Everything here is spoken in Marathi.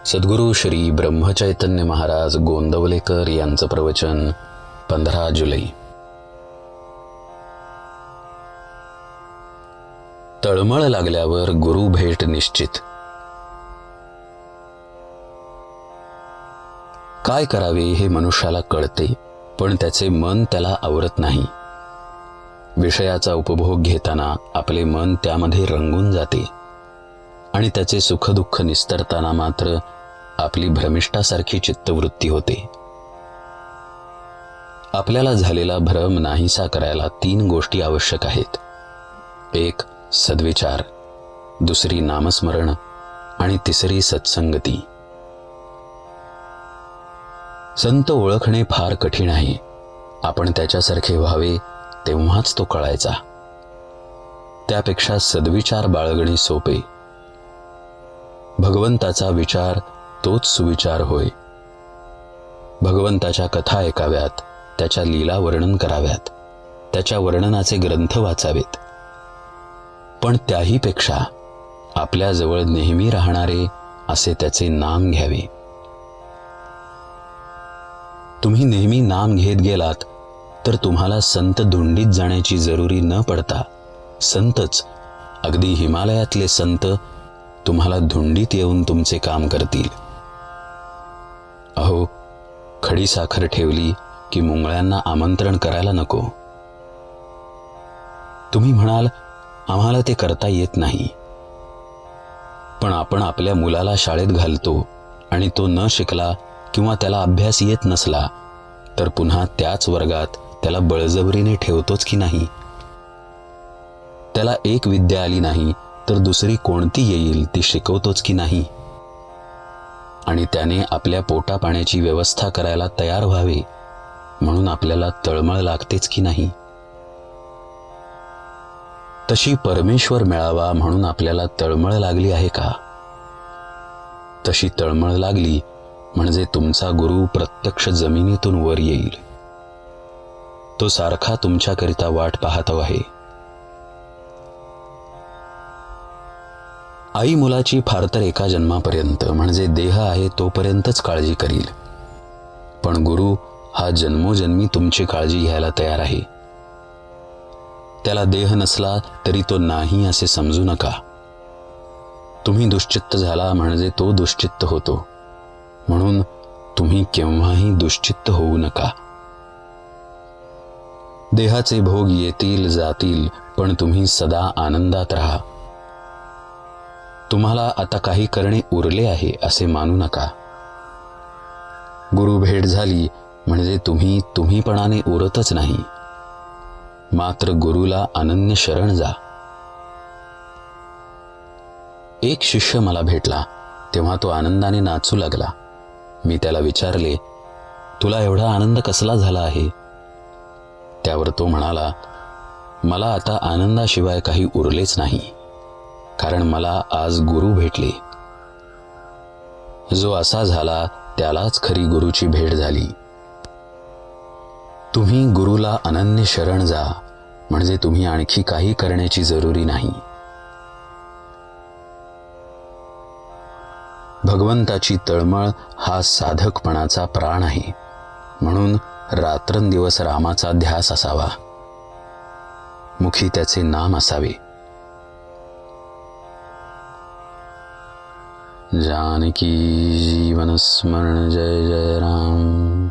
सद्गुरू श्री ब्रह्मचैतन्य महाराज गोंदवलेकर यांचं प्रवचन 15 जुलै. तळमळ लागल्यावर गुरु भेट निश्चित. काय करावे हे मनुष्याला कळते, पण त्याचे मन त्याला आवरत नाही. विषयाचा उपभोग घेताना आपले मन त्यामध्ये रंगून जाते आणि त्याचे सुखदुःख निस्तरताना मात्र आपली भ्रमिष्ठासारखी चित्तवृत्ती होते. आपल्याला झालेला भ्रम नाहीसा करायला 3 गोष्टी आवश्यक आहेत. 1 सद्विचार, 2 नामस्मरण आणि 3 सत्संगती. संत ओळखणे फार कठीण आहे. आपण त्याच्यासारखे व्हावे तेव्हाच तो कळायचा. त्यापेक्षा सद्विचार बाळगणे सोपे. भगवंताचा विचार तोच सुविचार होय. भगवंताच्या कथा ऐकाव्यात, त्याच्या लीला वर्णन कराव्यात, त्याच्या वर्णनाचे ग्रंथ वाचावेत. पण त्याहीपेक्षा आपल्याजवळ नेहमी राहणारे असे त्याचे नाम घ्यावे. तुम्ही नेहमी नाम घेत गेलात तर तुम्हाला संत धुंडीत जाण्याची जरुरी न पडता संतच, अगदी हिमालयातले संत तुम्हाला धुंडीत येऊन तुमचे काम करतील. अहो, खडी साखर ठेवली की मुंगळ्यांना आमंत्रण करायला नको. तुम्ही म्हणाल आम्हाला ते करता येत नाही. पण आपण आपल्या मुलाला शाळेत घालतो आणि तो न शिकला किंवा त्याला अभ्यास येत नसला तर पुन्हा त्याच वर्गात त्याला बळजबरीने ठेवतोच की नाही. त्याला एक विद्या आली नाही तर दुसरी कोणती येईल ती शिकवतोच की नाही. आणि त्याने आपल्या पोटा पाण्याची व्यवस्था करायला तयार व्हावे म्हणून आपल्याला तळमळ लागतेच की नाही. तशी परमेश्वर मिळावा म्हणून आपल्याला तळमळ लागली आहे का? तशी तळमळ लागली म्हणजे तुमचा गुरु प्रत्यक्ष जमिनीतून वर येईल. तो सारखा तुमच्याकरिता वाट पाहतो आहे. आई मुलाची फार तर एका जन्मापर्यंत म्हणजे देह आहे तोपर्यंतच काळजी करील. पण गुरु हा जन्मोजन्मी तुमची काळजी घ्यायला तयार आहे. त्याला देह नसला तरी तो नाही असे समजू नका. तुम्ही दुश्चित्त झाला म्हणजे तो दुश्चित्त होतो, म्हणून तुम्ही केव्हाही दुश्चित्त होऊ नका. देहाचे भोग येतील जातील, पण तुम्ही सदा आनंदात राहा. तुम्हाला आता काही करणे उरले आहे असे मानू नका. गुरु भेट झाली म्हणजे तुम्ही तुम्हीपणाने उरतच नाही, मात्र गुरुला अनन्य शरण जा. एक शिष्य मला भेटला तेव्हा तो आनंदाने नाचू लागला. मी त्याला विचारले, तुला एवढा आनंद कसला झाला आहे? त्यावर तो म्हणाला, मला आता आनंदाशिवाय काही उरलेच नाही, कारण मला आज गुरु भेटले. जो असा झाला त्यालाच खरी गुरुची भेट झाली. तुम्ही गुरुला अनन्य शरण जा म्हणजे तुम्ही आणखी काही करण्याची जरुरी नाही. भगवंताची तळमळ हा साधकपणाचा प्राण आहे, म्हणून रात्रंदिवस रामाचा ध्यास असावा. मुखी त्याचे नाम असावे. जानकी जीवन स्मरण जय जय राम.